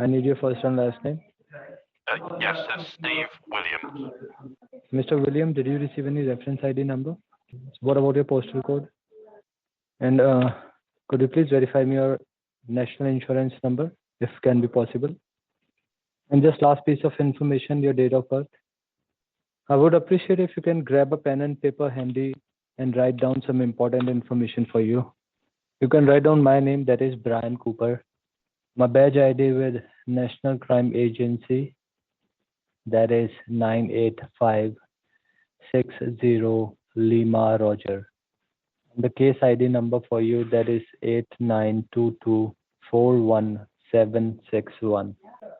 I need your first and last name. Yes, it's Steve Williams. Mr. William, did you receive any reference ID number? What about your postal code? And could you please verify me your national insurance number, if can be possible? And just last piece of information, your date of birth. I would appreciate if you can grab a pen and paper handy and write down some important information for you. You can write down my name, that is Brian Cooper. My badge ID with National Crime Agency, that is 98560 Lima Roger. The case ID number for you, that is 8922411761.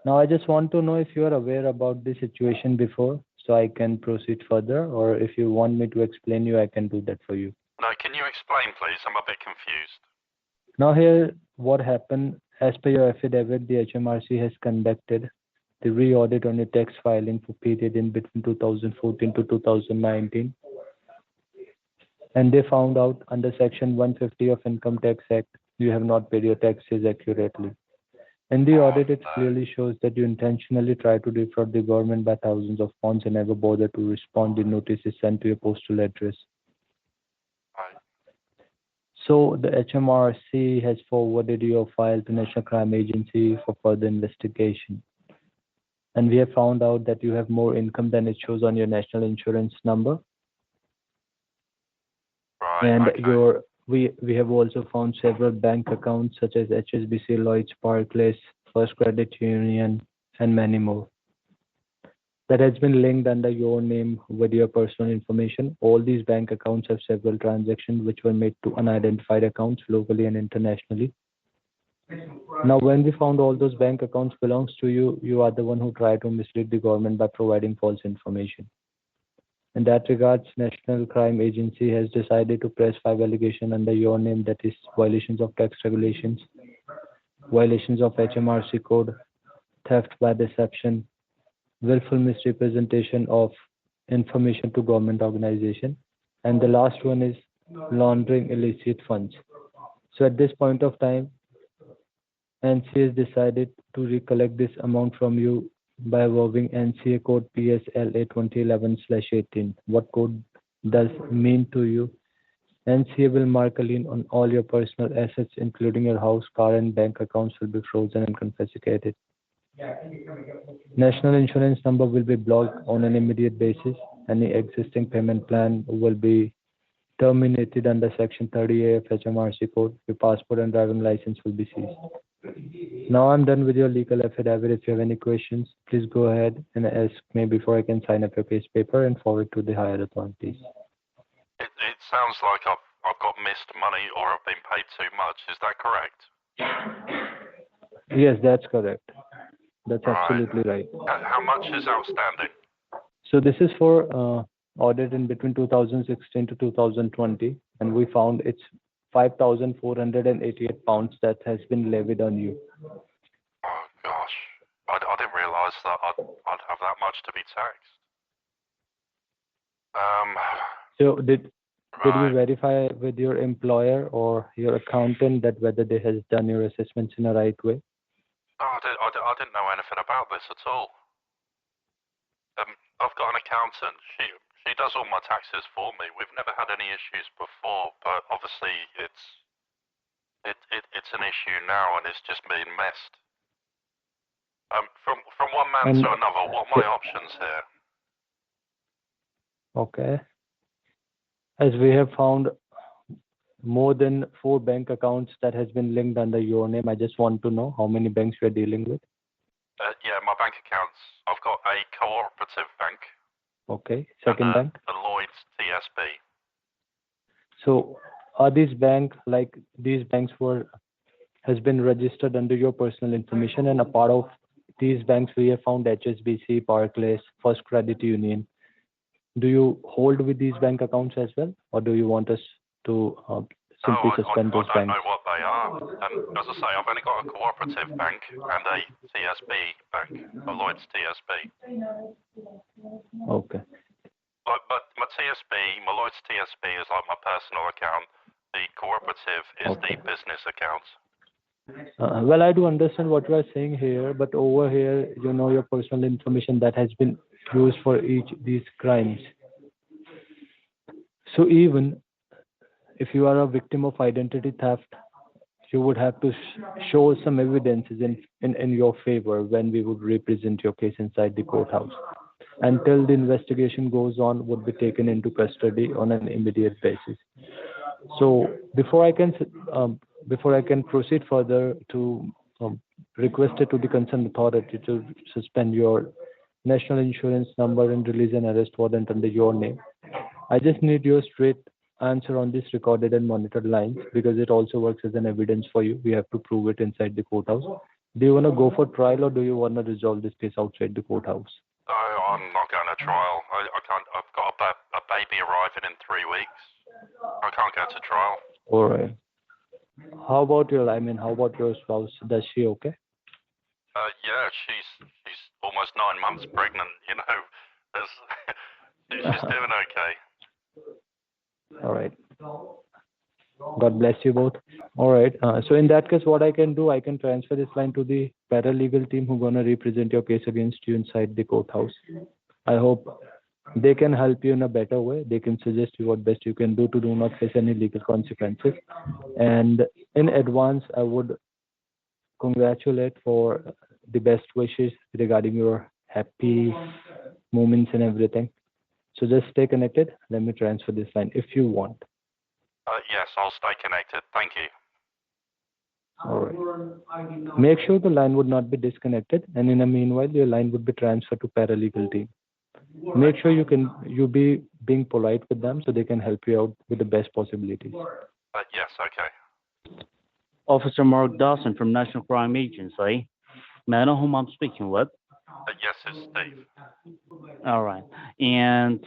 Now I just want to know if you are aware about the situation before, so I can proceed further, or if you want me to explain you, I can do that for you. No, can you explain, please? I'm a bit confused. Now here, what happened, as per your affidavit, the HMRC has conducted the re-audit on your tax filing for period in between 2014 to 2019. And they found out under Section 150 of Income Tax Act, you have not paid your taxes accurately. In the audit, it clearly shows that you intentionally try to defraud the government by thousands of pounds and never bother to respond to notices sent to your postal address. Right. So the HMRC has forwarded your file to National Crime Agency for further investigation. And we have found out that you have more income than it shows on your national insurance number. Right. And okay. we have also found several bank accounts such as HSBC, Lloyds, Barclays, First Credit Union, and many more that has been linked under your name with your personal information. All these bank accounts have several transactions which were made to unidentified accounts locally and internationally. Now, when we found all those bank accounts belongs to you, you are the one who tried to mislead the government by providing false information. In that regards, National Crime Agency has decided to press 5 allegations under your name, that is violations of tax regulations, violations of HMRC code, theft by deception, willful misrepresentation of information to government organization, and the last one is laundering illicit funds. So at this point of time, NC has decided to recollect this amount from you by involving NCA code PSLA 2011/18. What code does mean to you? NCA will mark a lien on all your personal assets, including your house, car, and bank accounts will be frozen and confiscated. National insurance number will be blocked on an immediate basis. Any existing payment plan will be terminated under Section 30A of HMRC code. Your passport and driving license will be seized. Now I'm done with your legal affidavit. If you have any questions, please go ahead and ask me before I can sign up your case paper and forward to the higher authorities. It sounds like I've got missed money or I've been paid too much. Is that correct? Yes, that's correct. That's Right. absolutely right. How much is outstanding? So this is for audit in between 2016 to 2020, and we found it's 5,488 pounds that has been levied on you. Oh gosh, I didn't realise that I'd have that much to be taxed. So did you Right. verify with your employer or your accountant that whether they has done your assessments in the right way? Oh, I didn't know anything about this at all. I've got an accountant. She does all my taxes for me. We've never had any issues before, but obviously it's an issue now, and it's just being missed. From one man to another, what are my options here? Okay. As we have found more than 4 bank accounts that has been linked under your name, I just want to know how many banks you are dealing with. Yeah, my bank accounts. I've got a cooperative bank. Okay. Second bank. The Lloyds TSB. So are these banks has been registered under your personal information, and a part of these banks we have found HSBC, Barclays, First Credit Union. Do you hold with these bank accounts as well, or do you want us to simply suspend those banks? I don't know what they are. And as I say, I've only got a cooperative bank and a TSB bank, a Lloyds TSB. Okay. But my TSB, my Lloyds TSB is like my personal account. The cooperative is the business account. Well, I do understand what you are saying here, but over here, your personal information that has been used for each these crimes. So even if you are a victim of identity theft, you would have to show some evidences in your favor when we would represent your case inside the courthouse. Until the investigation goes on, would be taken into custody on an immediate basis. So before I can proceed further to request it to the concerned authority to suspend your national insurance number and release an arrest warrant under your name, I just need your straight answer on this recorded and monitored lines because it also works as an evidence for you. We have to prove it inside the courthouse. Do you want to go for trial or do you want to resolve this case outside the courthouse? No, I'm not going to trial. I can't. I've got a baby arriving in 3 weeks. I can't go to trial. All right. How about your spouse? Does she okay? Yeah, she's almost 9 months pregnant. There's, she's doing okay. All right. God bless you both. All right. So in that case, what I can do, I can transfer this line to the paralegal team who gonna represent your case against you inside the courthouse. I hope they can help you in a better way. They can suggest you what best you can do to do not face any legal consequences. And in advance, I would congratulate for the best wishes regarding your happy moments and everything. So just stay connected. Let me transfer this line if you want. Yes, I'll stay connected. Thank you. All right. Make sure the line would not be disconnected, and in the meanwhile, your line would be transferred to paralegal team. Make sure you be being polite with them so they can help you out with the best possibilities. Yes, okay. Officer Mark Dawson from National Crime Agency. May I know whom I'm speaking with? Yes, it's Steve. All right. And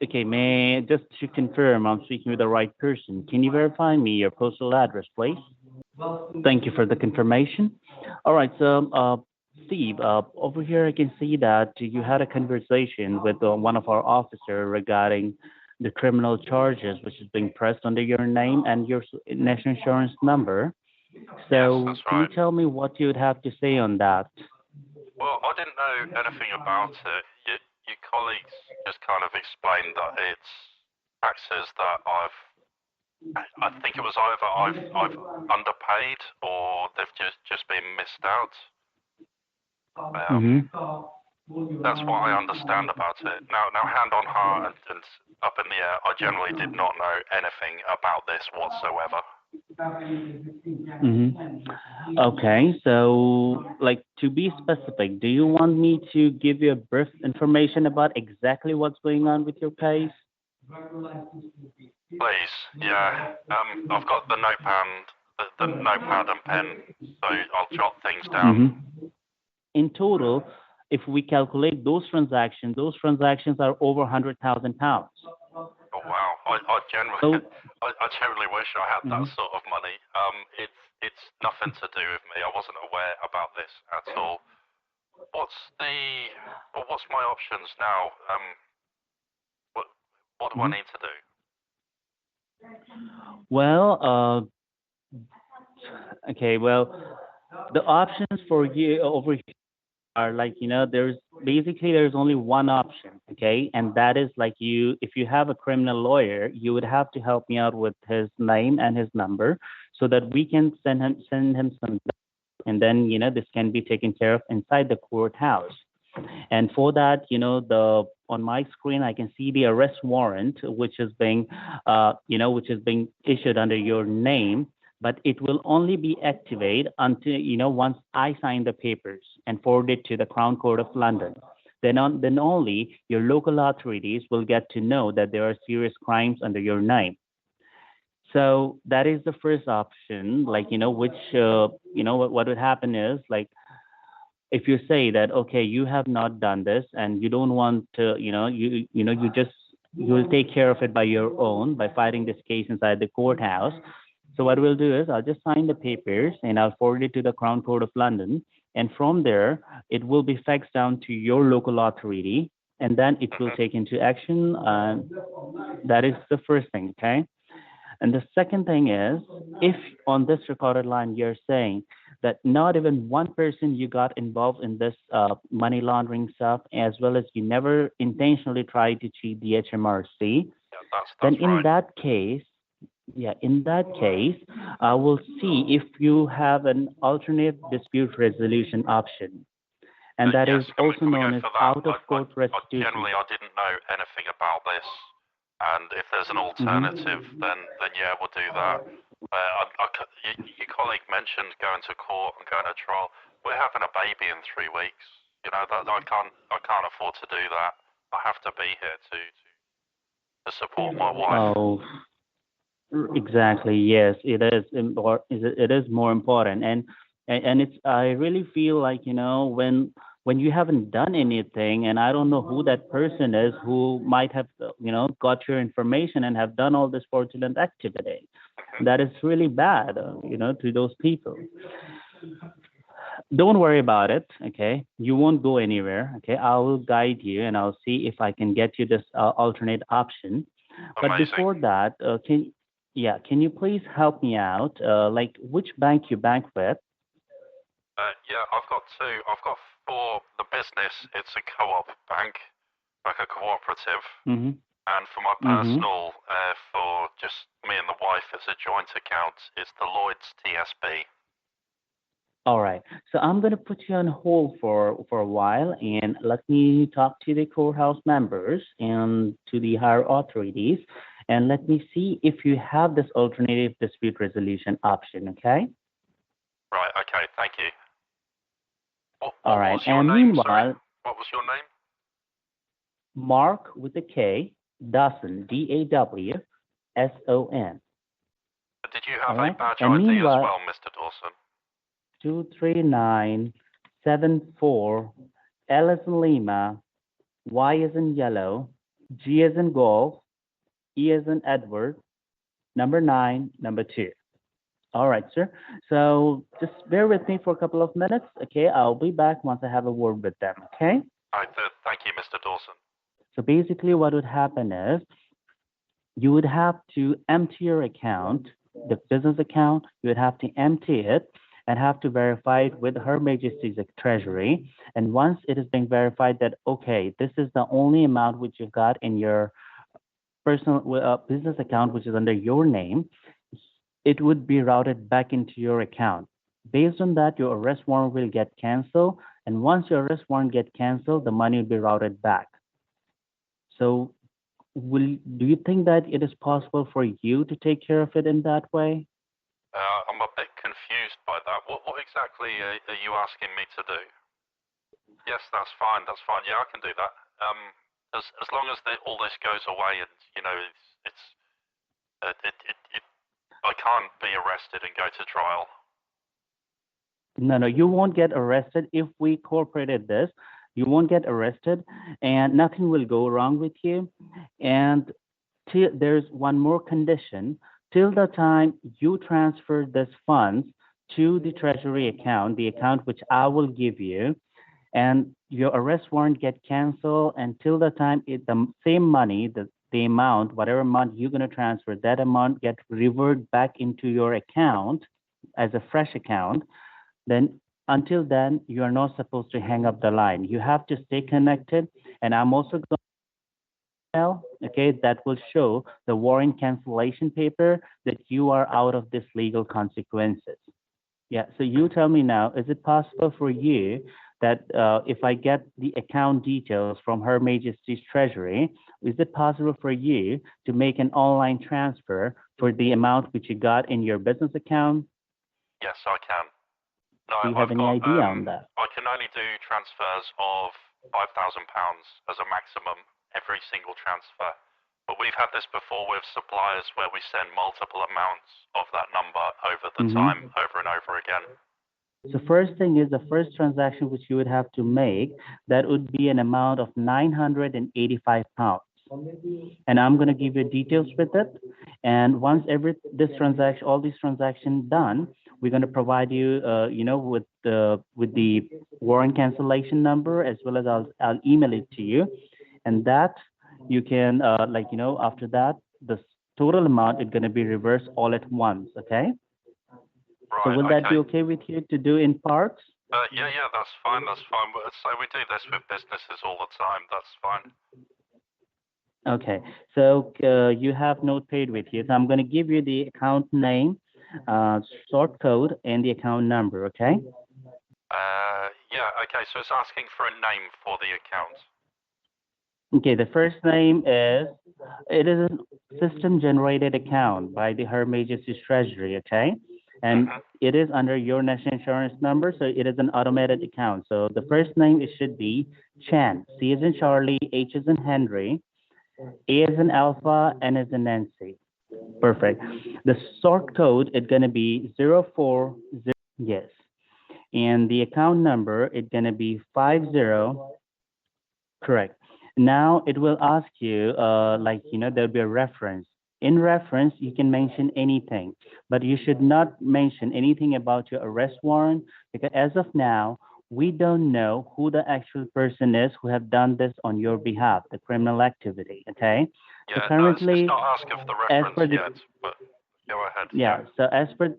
okay, just to confirm I'm speaking with the right person, can you verify me your postal address, please? Thank you for the confirmation. All right, so Steve, over here I can see that you had a conversation with one of our officers regarding the criminal charges which is being pressed under your name and your national insurance number. So Yes, that's can you right. tell me what you would have to say on that? Well, I didn't know anything about it. Your colleagues just kind of explained that it's taxes that I think it was either I've underpaid or they've just been missed out. Mm-hmm. That's what I understand about it. Now, hand on heart and up in the air, I generally did not know anything about this whatsoever. Mm-hmm. Okay, so like to be specific, do you want me to give you a brief information about exactly what's going on with your case? Please, yeah. I've got the notepad and pen, so I'll jot things down. Mm-hmm. In total, if we calculate those transactions are over £100,000. Oh wow! I generally, So, I generally wish I had that mhm. sort of money. It's nothing to do with me. I wasn't aware about this at all. What's my options now? What do I Mhm. need to do? Well, okay, well, the options for you over here are like, there's only one option, okay? And that is like if you have a criminal lawyer, you would have to help me out with his name and his number so that we can send him some, and then, this can be taken care of inside the courthouse. And for that, on my screen, I can see the arrest warrant, which is being issued under your name, but it will only be activated until, once I sign the papers and forward it to the Crown Court of London. Then only your local authorities will get to know that there are serious crimes under your name. So that is the first option, like, what would happen is like, if you say that okay you have not done this and you don't want to you will take care of it by your own by fighting this case inside the courthouse. So what we'll do is I'll just sign the papers and I'll forward it to the Crown Court of London, and from there it will be faxed down to your local authority, and then it will take into action. That is the first thing. Okay. And the second thing is, if on this recorded line you're saying that not even one person you got involved in this money laundering stuff, as well as you never intentionally tried to cheat the HMRC, Yeah, then that's in right. that case, yeah, in that case, I will see if you have an alternate dispute resolution option, and that Yes, is also can we go known as for that? out of court restitution. Generally, I didn't know anything about this, and if there's an alternative, Mhm. then yeah, we'll do that. Your colleague mentioned going to court and going to trial. We're having a baby in 3 weeks. You know that I can't afford to do that. I have to be here to support my wife. Oh, exactly. Yes, it is it is more important, and it's I really feel like when you haven't done anything, and I don't know who that person is who might have got your information and have done all this fraudulent activity. That is really bad, to those people. Don't worry about it, okay? You won't go anywhere, okay? I will guide you and I'll see if I can get you this alternate option. But Amazing. before that, can you please help me out? Like which bank you bank with? Yeah, I've got two. I've got for the business, it's a co-op bank, like a cooperative. Mm-hmm. And for my Mm-hmm. personal, for just me and the wife as a joint account, it's the Lloyd's TSB. All right. So I'm going to put you on hold for a while and let me talk to the courthouse members and to the higher authorities and let me see if you have this alternative dispute resolution option, okay? Right, okay, thank you. All What right. was your And name? Sorry, meanwhile, what was your name? Mark with a K, Dawson, Dawson. Did you All have a right. badge And ID as meanwhile, well, Mr. Dawson? 23974, L as in Lima, Y as in yellow, G as in golf, E as in Edward, number 9, number 2. All right, sir. So just bear with me for a couple of minutes. Okay, I'll be back once I have a word with them. Okay. Thank you, Mr. Dawson. So basically, what would happen is you would have to empty your account, the business account. You would have to empty it and have to verify it with Her Majesty's Treasury. And once it is being verified that okay, this is the only amount which you've got in your personal business account, which is under your name, it would be routed back into your account. Based on that, your arrest warrant will get canceled. And once your arrest warrant get canceled, the money will be routed back. So do you think that it is possible for you to take care of it in that way? I'm a bit confused by that. What exactly are you asking me to do? Yes, that's fine. That's fine. Yeah, I can do that. As long as all this goes away and I can't be arrested and go to trial. No, you won't get arrested if we incorporated this. You won't get arrested, and nothing will go wrong with you. And there's one more condition. Till the time you transfer this funds to the treasury account, the account which I will give you, and your arrest warrant get canceled until the time the same money, the amount, whatever amount you're going to transfer, that amount get revert back into your account as a fresh account, then until then, you are not supposed to hang up the line. You have to stay connected. And I'm also going to email, okay, that will show the warrant cancellation paper that you are out of this legal consequences. Yeah, so you tell me now, is it possible for you that if I get the account details from Her Majesty's Treasury, is it possible for you to make an online transfer for the amount which you got in your business account? Yes, I can. No, Do you have any idea on that? I can only do transfers of £5,000 as a maximum every single transfer. But we've had this before with suppliers where we send multiple amounts of that number over the time, over and over again. So first thing is the first transaction which you would have to make, that would be an amount of £985. And I'm going to give you details with it. And once all these transactions done, we're going to provide you, with the warrant cancellation number, as well as I'll email it to you, and that you can, after that, the total amount is going to be reversed all at once, okay? So Right, will that be okay. okay with you to do in parts? Yeah, that's fine, that's fine. But so we do this with businesses all the time, that's fine. Okay, so you have notepad with you. So I'm going to give you the account name, sort code, and the account number, okay? Yeah, okay, so it's asking for a name for the account. Okay, the first name is, it is a system-generated account by the Her Majesty's Treasury, okay? And it is under your national insurance number, so it is an automated account. So the first name, it should be Chan, C as in Charlie, H as in Henry, A as in Alpha, N as in Nancy. Perfect. The sort code is going to be 040, yes. And the account number is going to be 50, correct. Now it will ask you, like, there'll be a reference. In reference, you can mention anything, but you should not mention anything about your arrest warrant, because as of now, we don't know who the actual person is who have done this on your behalf, the criminal activity, okay? Yeah, So no, currently, it's not asking for the as reference per the, yet, but go ahead. yeah, so as per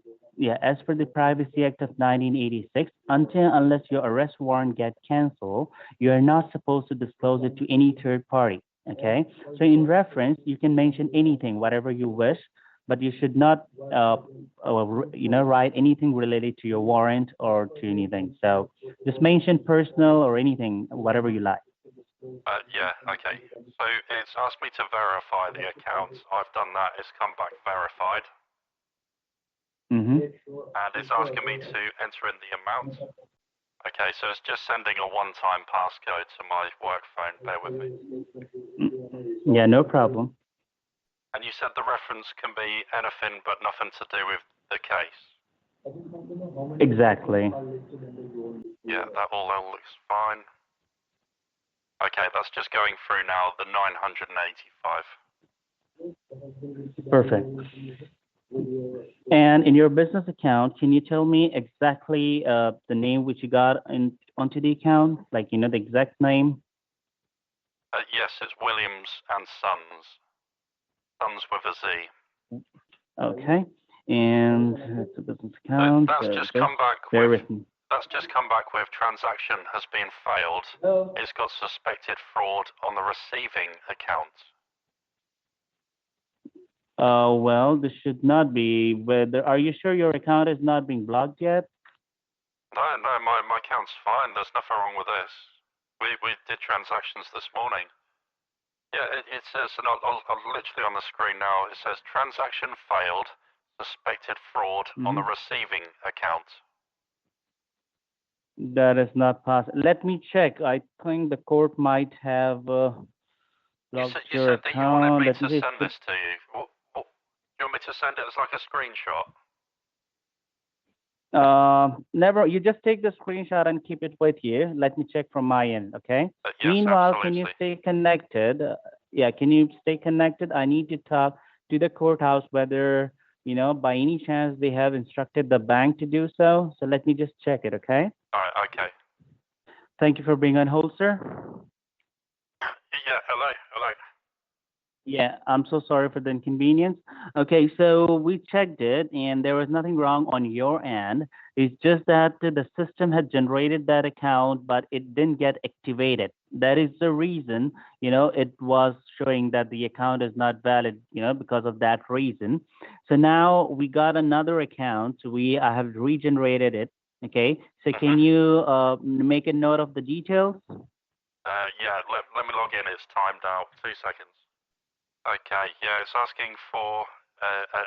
the Privacy Act of 1986, until unless your arrest warrant gets canceled, you are not supposed to disclose it to any third party. Okay, so in reference, you can mention anything, whatever you wish, but you should not, write anything related to your warrant or to anything. So just mention personal or anything, whatever you like. Yeah, okay. So it's asked me to verify the account. I've done that. It's come back verified. Mm-hmm. And it's asking me to enter in the amount. Okay, so it's just sending a one-time passcode to my work phone. Bear with me. Yeah, no problem. And you said the reference can be anything but nothing to do with the case. Exactly. Yeah, that all looks fine. Okay, that's just going through now, the 985. Perfect. And in your business account, can you tell me exactly the name which you got onto the account? Like, the exact name? Yes, it's Williams and Sons. Sons with a Z. Okay. And it's a business account. That's just come back bear with, with me. that's just come back with transaction has been failed. It's got suspected fraud on the receiving account. Well, this should not be. Whether are you sure your account is not being blocked yet? No, my account's fine. There's nothing wrong with this. We did transactions this morning. Yeah, it says, and I'm literally on the screen now, it says transaction failed, suspected fraud on the receiving account. That is not possible. Let me check. I think the court might have blocked You your said that you wanted account. me Let to me see. send this to you. You want me to send it as like a screenshot? Never. You just take the screenshot and keep it with you. Let me check from my end, okay? Yes, Meanwhile, absolutely. can you stay connected? Yeah, can you stay connected? I need to talk to the courthouse whether, by any chance they have instructed the bank to do so. So let me just check it, okay? All right, okay. Thank you for being on hold, sir. Yeah, hello. Yeah, I'm so sorry for the inconvenience. Okay, so we checked it and there was nothing wrong on your end. It's just that the system had generated that account, but it didn't get activated. That is the reason, it was showing that the account is not valid, because of that reason. So now we got another account. I have regenerated it. Okay, so can you make a note of the details? Yeah, let me log in. It's timed out. 2 seconds. Okay, yeah, it's asking for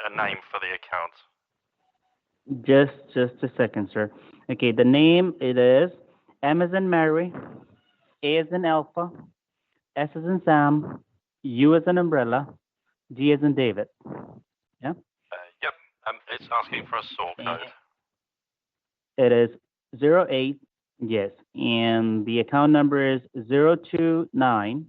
a name for the account. Just a second, sir. Okay, the name it is M as in Mary, A as in Alpha, S as in Sam, U as in Umbrella, D as in David. Yeah. Yep, and it's asking for a sort code. It is 08, yes, and the account number is 029.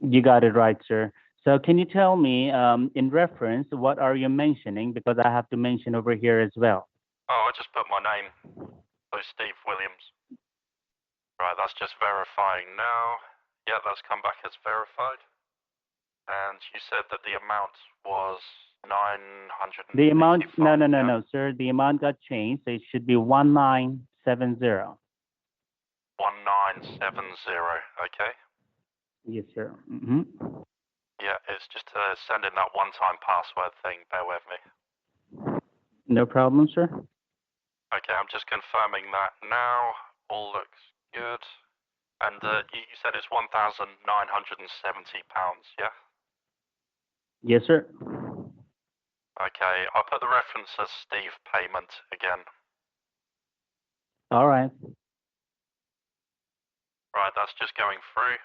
You got it right, sir. So can you tell me, in reference, what are you mentioning? Because I have to mention over here as well. Oh, I just put my name. So Steve Williams. Right, that's just verifying now. Yeah, that's come back as verified. And you said that the amount was 985. The amount, no, yeah? sir. The amount got changed, so it should be 1970. 1970. Okay. Yes, sir. Yeah, it's just sending that one-time password thing. Bear with me. No problem, sir. Okay, I'm just confirming that now. All looks good. And you said it's £1,970, yeah? Yes, sir. Okay, I'll put the reference as Steve Payment again. All right. Right, that's just going through.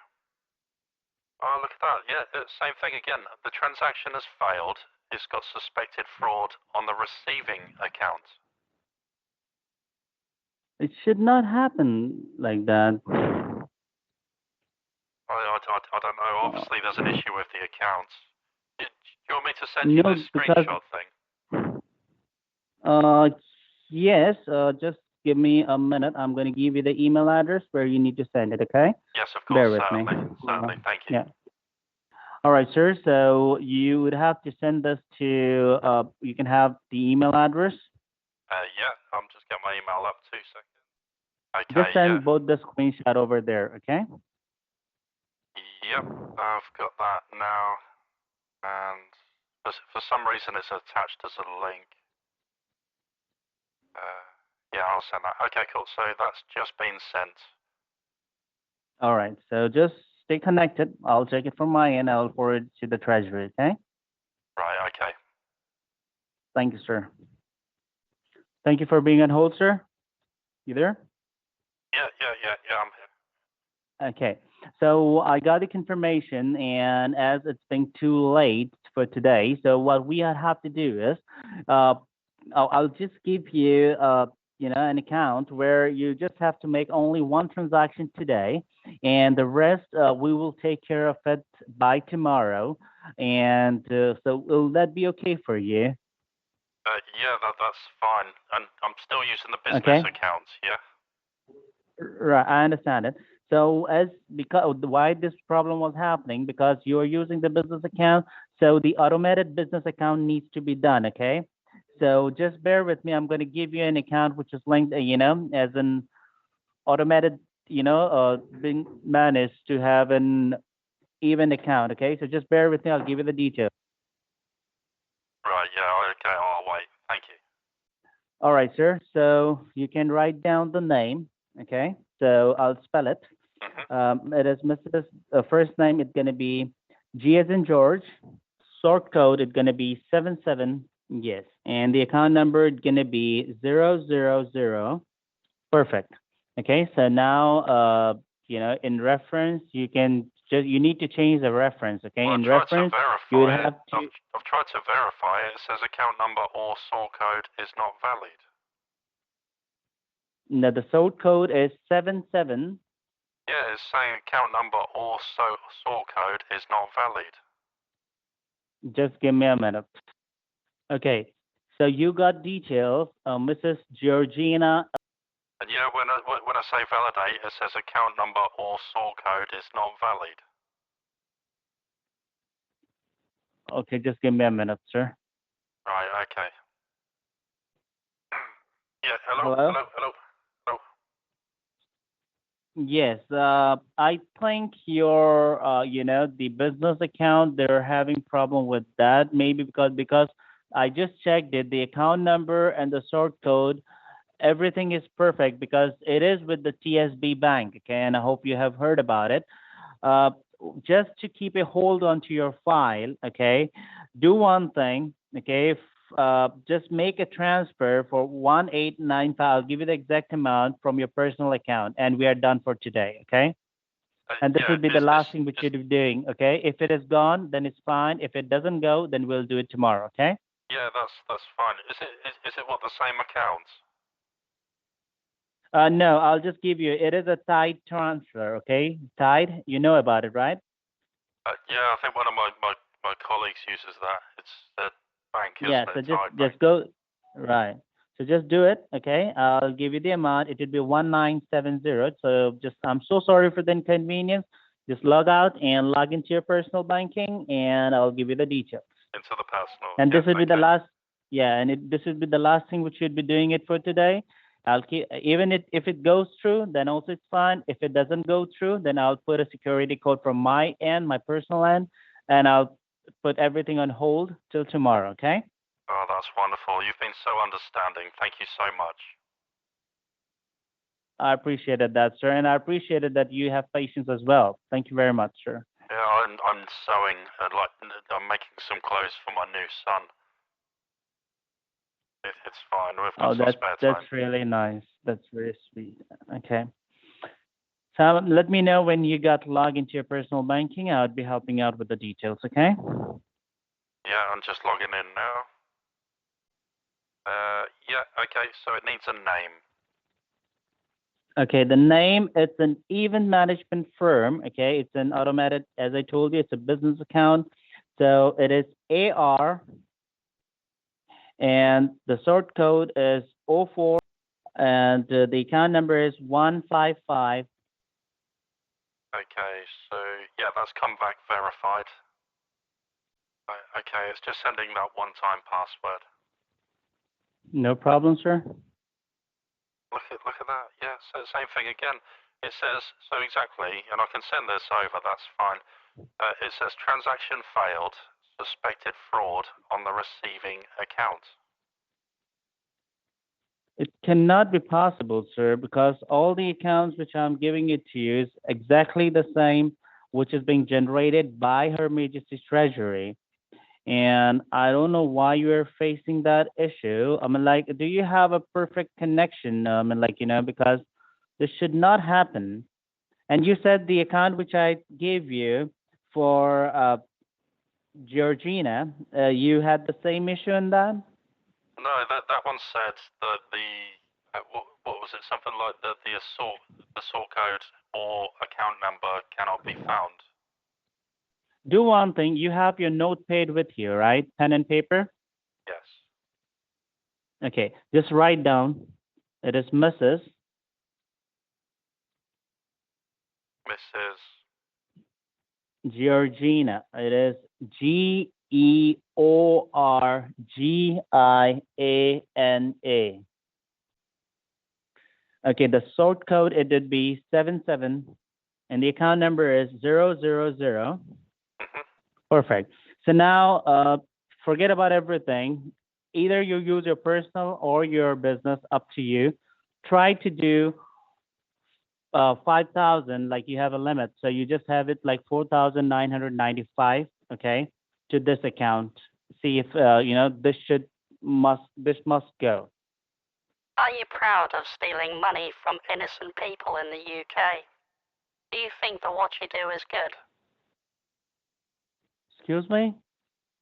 Oh, look at that. Yeah, same thing again. The transaction has failed. It's got suspected fraud on the receiving account. It should not happen like that. I don't know. Obviously, there's an issue with the account. Do you want me to send you No, this because screenshot thing? yes. Just give me a minute. I'm going to give you the email address where you need to send it. Okay. Yes, of Bear course, with me. certainly. Thank you. Yeah. All right, sir. So you would have to send this to. You can have the email address. Yeah, I'm just getting my email up 2 seconds. Okay, Just send both the screenshot over there. Okay. Yep, I've got that now. And for some reason, it's attached as a link. Yeah, I'll send that. Okay, cool. So that's just been sent. All right. So just stay connected. I'll check it from my end. I'll forward it to the treasury. Okay. Right, okay. Thank you, sir. Thank you for being on hold, sir. You there? Yeah, I'm here. Okay. So I got the confirmation, and as it's been too late for today, so what we have to do is, I'll just give you, an account where you just have to make only one transaction today, and the rest we will take care of it by tomorrow. And so will that be okay for you? Yeah, that's fine. And I'm still using the business Okay. account, yeah? Right, I understand it. So because why this problem was happening, because you are using the business account, so the automated business account needs to be done, okay? So just bear with me. I'm going to give you an account which is linked, as an automated, being managed to have an even account, okay? So just bear with me. I'll give you the details. Right, yeah, okay, I'll wait. Thank you. All right, sir. So you can write down the name, okay? So I'll spell it. It is Mrs. First name, it's going to be G as in George. Sort code, it's going to be 77. Yes. And the account number, it's going to be 000. Perfect. Okay. So now, in reference, you need to change the reference. Okay. Well, in reference, you would have to. I've tried to verify it. It says account number or sort code is not valid. No, the sort code is 77. Yeah, it's saying account number or sort code is not valid. Just give me a minute. Okay. So you got details, Mrs. Georgina. And yeah, when I say validate, it says account number or sort code is not valid. Okay, just give me a minute, sir. Right, okay. Yeah, hello? Yes, I think your, the business account, they're having problem with that. Maybe because I just checked it, the account number and the sort code, everything is perfect because it is with the TSB Bank. Okay, and I hope you have heard about it. Just to keep a hold onto your file, okay, do one thing, okay, just make a transfer for 1895. I'll give you the exact amount from your personal account, and we are done for today, okay? And this will be the last thing which you'll be doing, okay? If it is gone, then it's fine. If it doesn't go, then we'll do it tomorrow, okay? Yeah, that's fine. Is it what the same account? No, I'll just give you. It is a Tide transfer, okay? Tide, you know about it, right? Yeah, I think one of my colleagues uses that. It's the bank, Yeah, isn't so it? just go right. So just do it, okay? I'll give you the amount. It would be 1970. So I'm so sorry for the inconvenience. Just log out and log into your personal banking, and I'll give you the details. Into the personal. And this Yeah, will be the okay. last, yeah, and this will be the last thing which you'd be doing it for today. I'll keep, even if it goes through, then also it's fine. If it doesn't go through, then I'll put a security code from my end, my personal end, and I'll put everything on hold till tomorrow, okay? Oh, that's wonderful. You've been so understanding. Thank you so much. I appreciated that, sir, and I appreciated that you have patience as well. Thank you very much, sir. Yeah, I'm sewing and I'm making some clothes for my new son. It's fine. We've got Oh, some spare time. that's really nice. That's very sweet. Okay. So let me know when you got logged into your personal banking. I would be helping out with the details, okay? Yeah, I'm just logging in now. Yeah, okay, so it needs a name. Okay, the name, it's an event management firm, okay? It's an automated, as I told you, it's a business account. So it is AR, and the sort code is 04, and the account number is 155. Okay, so yeah, that's come back verified. Okay, it's just sending that one-time password. No problem, sir. Look at that. Yeah, so same thing again. It says so exactly, and I can send this over. That's fine. It says transaction failed, suspected fraud on the receiving account. It cannot be possible, sir, because all the accounts which I'm giving it to you is exactly the same, which is being generated by Her Majesty's Treasury. And I don't know why you're facing that issue. I mean, like, do you have a perfect connection? I mean, like, because this should not happen. And you said the account which I gave you for Georgina, you had the same issue in that? No, that one said that what was it? Something like that the sort code or account number cannot be found. Do one thing. You have your notepad with you, right? Pen and paper? Yes. Okay, just write down. It is Mrs. Mrs. Georgina. It is Georgiana. Okay, the sort code, it would be 77, and the account number is 000. Perfect. So now, forget about everything. Either you use your personal or your business, up to you. Try to do 5,000, like you have a limit. So you just have it like 4,995, okay, to this account. See if, this must go. Are you proud of stealing money from innocent people in the UK? Do you think that what you do is good? Excuse me?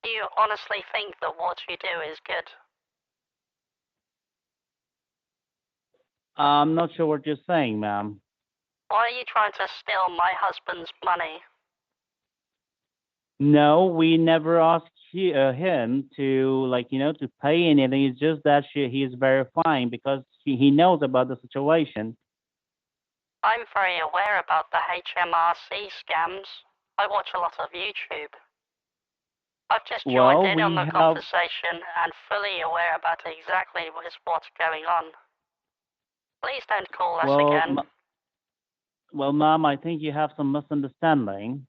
Do you honestly think that what you do is good? I'm not sure what you're saying, ma'am. Why are you trying to steal my husband's money? No, we never asked him to, to pay anything. It's just that he is verifying because he knows about the situation. I'm very aware about the HMRC scams. I watch a lot of YouTube. I've just joined in on the conversation and fully aware about exactly what's going on. Please don't call us again. Well, ma'am, I think you have some misunderstanding.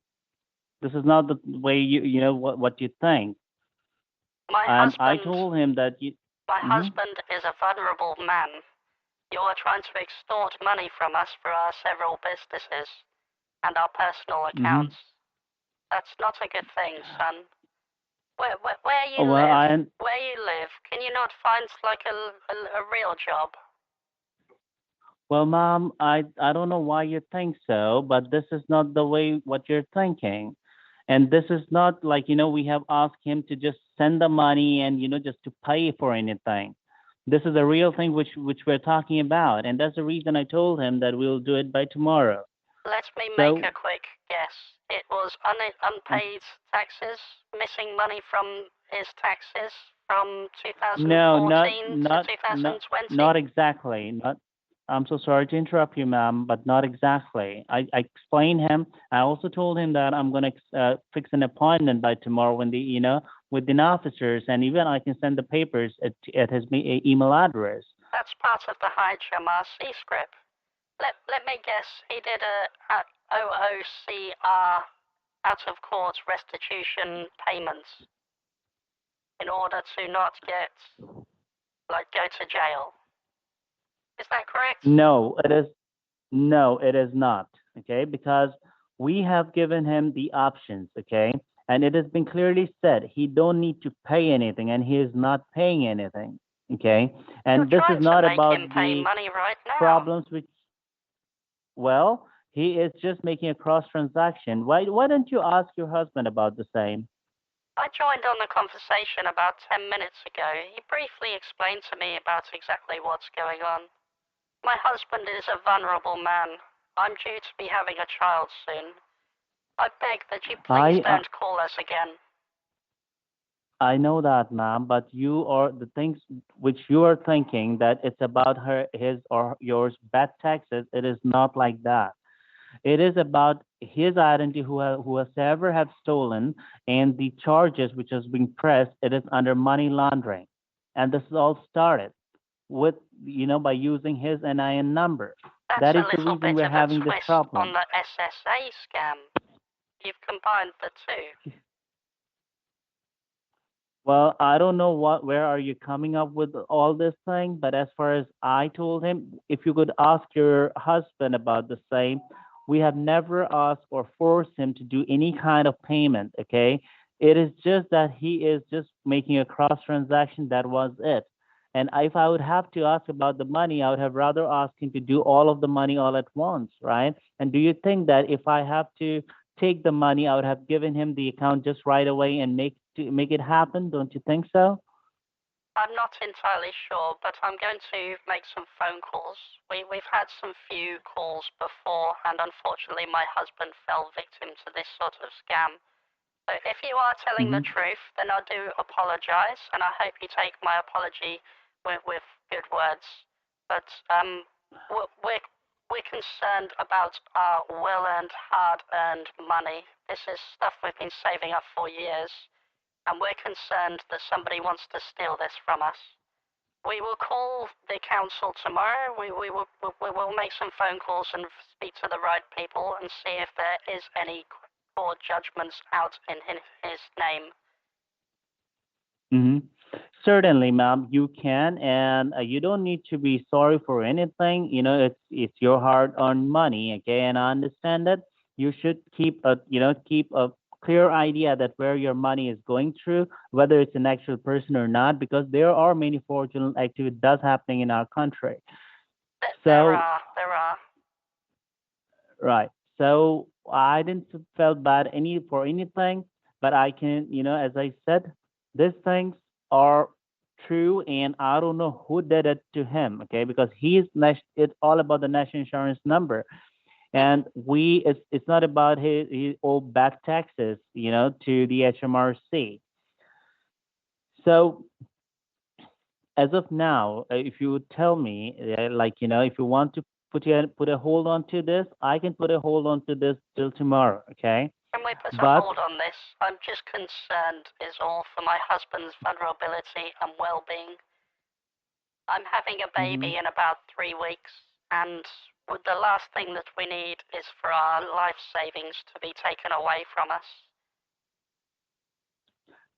This is not the way what you think. I told him that My husband is a vulnerable man. You are trying to extort money from us for our several businesses and our personal accounts. That's not a good thing, son. Where you live, can you not find like a real job? Well, ma'am, I don't know why you think so, but this is not the way what you're thinking. And this is not like, we have asked him to just send the money and, just to pay for anything. This is a real thing which we're talking about. And that's the reason I told him that we'll do it by tomorrow. Let me make a quick guess. It was unpaid taxes, missing money from his taxes from 2014 to 2020? Not exactly. I'm so sorry to interrupt you, ma'am, but not exactly. I explained him. I also told him that I'm gonna fix an appointment by tomorrow when with the officers, and even I can send the papers at his email address. That's part of the HMRC script. Let me guess, he did a OOCR, out of court restitution payments, in order to not get, like, go to jail. Is that correct? No, it is not. Okay, because we have given him the options. Okay, and it has been clearly said he don't need to pay anything, and he is not paying anything. Okay, and You're this is trying not to make about him pay the money right now. problems which. Well, he is just making a cross transaction. Why don't you ask your husband about the same? I joined on the conversation about 10 minutes ago. He briefly explained to me about exactly what's going on. My husband is a vulnerable man. I'm due to be having a child soon. I beg that you please I don't call us again. I know that, ma'am, but you are the things which you are thinking that it's about his or yours bad taxes. It is not like that. It is about his identity who has ever have stolen, and the charges which has been pressed. It is under money laundering, and this is all started with by using his NIN number. That's That a is the little reason bit we're of a having this twist on problem. the SSA scam. You've combined the two. Well, I don't know where are you coming up with all this thing, but as far as I told him, if you could ask your husband about the same, we have never asked or forced him to do any kind of payment, okay? It is just that he is just making a cross transaction. That was it. And if I would have to ask about the money, I would have rather asked him to do all of the money all at once, right? And do you think that if I have to take the money, I would have given him the account just right away and make it happen? Don't you think so? I'm not entirely sure, but I'm going to make some phone calls. We've had some few calls before, and unfortunately my husband fell victim to this sort of scam. So if you are telling the Hmm. truth, then I do apologize, and I hope you take my apology with good words. But we're concerned about our well-earned, hard-earned money. This is stuff we've been saving up for years, and we're concerned that somebody wants to steal this from us. We will call the council tomorrow. We will make some phone calls and speak to the right people and see if there is any court judgments out in his name. Hmm. Certainly, ma'am, you can, and you don't need to be sorry for anything. It's your hard-earned money, okay? And I understand that you should keep a clear idea that where your money is going through, whether it's an actual person or not, because there are many fraudulent activities that's happening in our country. So, There are. right. So I didn't felt bad for anything, but I can, as I said, these things are true, and I don't know who did it to him, okay? Because it's all about the national insurance number, and it's not about his old back taxes, to the HMRC. So as of now, if you would tell me, if you want to put a hold on to this, I can put a hold on to this till tomorrow, okay? Can we put a But hold on this? I'm just concerned, is all, for my husband's vulnerability and well-being. I'm having a mhm. baby in about 3 weeks, and the last thing that we need is for our life savings to be taken away from us.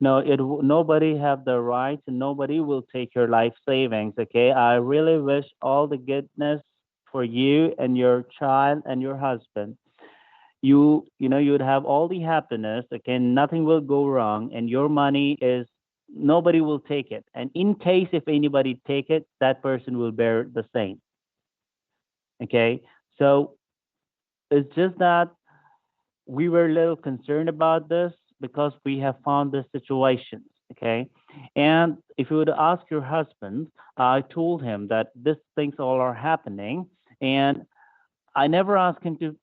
No, nobody have the rights, and nobody will take your life savings, okay? I really wish all the goodness for you and your child and your husband. You'd have all the happiness, okay? Nothing will go wrong, and your money is nobody will take it. And in case if anybody take it, that person will bear the same, okay? So it's just that we were a little concerned about this because we have found this situation, okay? And if you would ask your husband, I told him that these things all are happening, and I never asked him to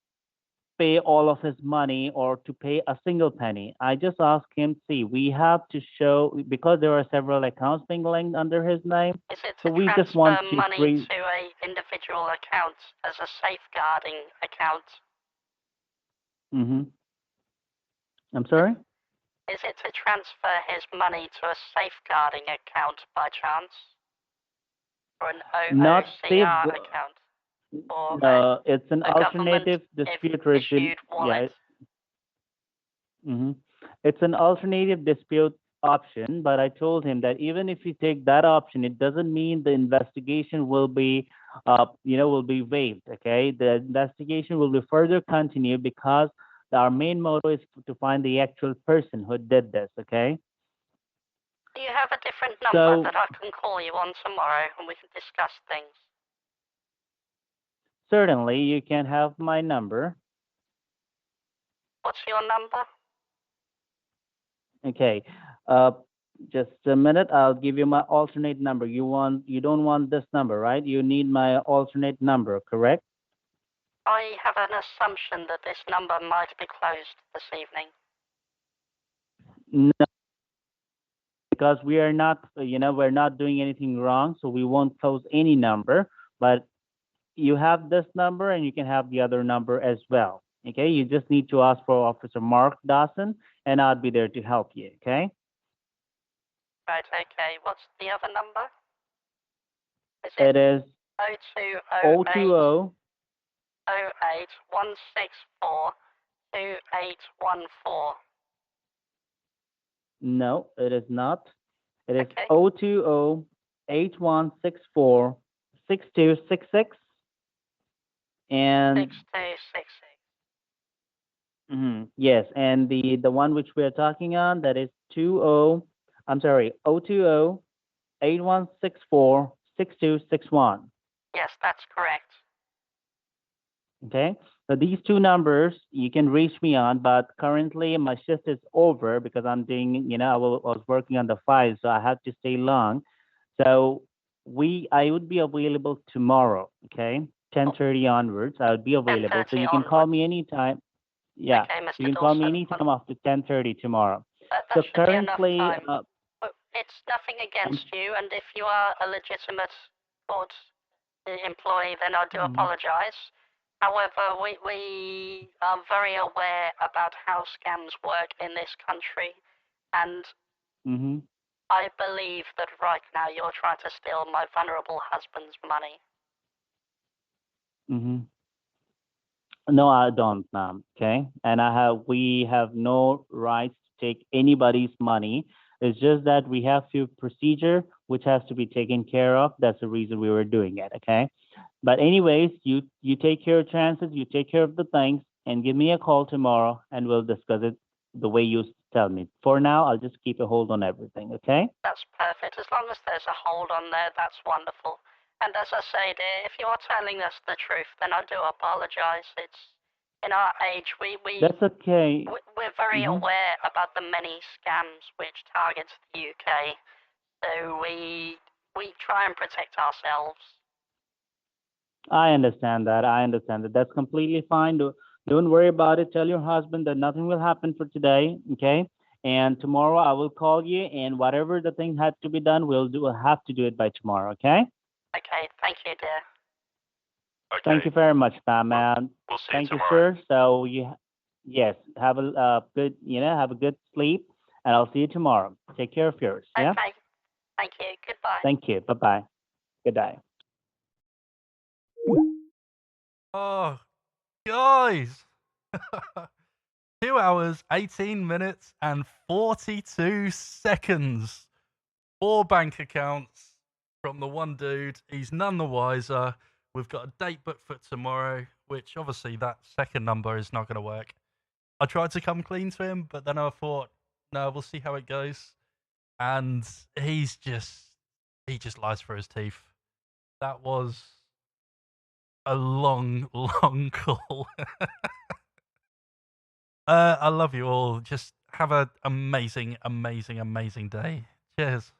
pay all of his money or to pay a single penny. I just asked him, see, we have to show, because there are several accounts being linked under his name, Is it so to we just transfer want to money to a individual account as a safeguarding account? Mm-hmm. I'm sorry? Is it to transfer his money to a safeguarding account by chance? Or an Not safe. OOCR account? Or It's an a alternative dispute government-issued wallet? Mm-hmm. It's an alternative dispute option, but I told him that even if you take that option, it doesn't mean the investigation will be, will be waived. Okay, the investigation will be further continued because our main motto is to find the actual person who did this. Okay. Do you have a different number So that I can call you on tomorrow and we can discuss things? certainly you can have my number. What's your number? Okay. Just a minute. I'll give you my alternate number. You don't want this number, right? You need my alternate number, correct? I have an assumption that this number might be closed this evening. No, because we are not, we're not doing anything wrong, so we won't close any number. But you have this number, and you can have the other number as well. Okay. You just need to ask for Officer Mark Dawson, and I'll be there to help you. Okay. Right, okay. What's the other number? Is It is 0208 020. 08 164 2814. No, it is not. It is Okay. 020-8164-6266. And 6266. yes, and the one which we are talking on, that is 020-8164-6261. Yes, that's correct. Okay, so these two numbers you can reach me on, but currently my shift is over because I'm doing, I was working on the file, so I have to stay long. So I would be available tomorrow. Okay, 10:30 onwards, I would be available. So 10:30 you can call onwards. me anytime. Yeah, Okay, Mr. you can call me Dawson. anytime after 10:30 tomorrow. That So should be enough currently, time. It's nothing against you, and if you are a legitimate court employee, then I do apologize. However, we are very aware about how scams work in this country, and mm-hmm. I believe that right now you're trying to steal my vulnerable husband's money. Mm-hmm. No, I don't, ma'am. Okay, and we have no rights to take anybody's money. It's just that we have few procedure which has to be taken care of. That's the reason we were doing it. Okay, but anyways, you take care of chances, you take care of the things, and give me a call tomorrow, and we'll discuss it the way you tell me. For now, I'll just keep a hold on everything. Okay? That's perfect. As long as there's a hold on there, that's wonderful. And as I say, dear, if you're telling us the truth, then I do apologize. It's in our age, That's okay. we're very aware about the many scams which target the UK. So we try and protect ourselves. I understand that. That's completely fine. Don't worry about it. Tell your husband that nothing will happen for today. Okay? And tomorrow I will call you, and whatever the thing had to be done, we'll have to do it by tomorrow. Okay? Okay. Thank you, dear. Okay. Thank you very much, man. We'll see Thank you you, tomorrow. sir. So yes, have a good, have a good sleep, and I'll see you tomorrow. Take care of yours. Yeah. Okay. Thank you. Goodbye. Thank you. Bye bye. Good day. Oh, guys. 2 hours, 18 minutes, and 42 seconds. 4 bank accounts from the one dude. He's none the wiser. We've got a date booked for tomorrow, which obviously that second number is not going to work. I tried to come clean to him, but then I thought, no, we'll see how it goes. And he just lies for his teeth. That was a long, long call. I love you all. Just have an amazing, amazing, amazing day. Cheers.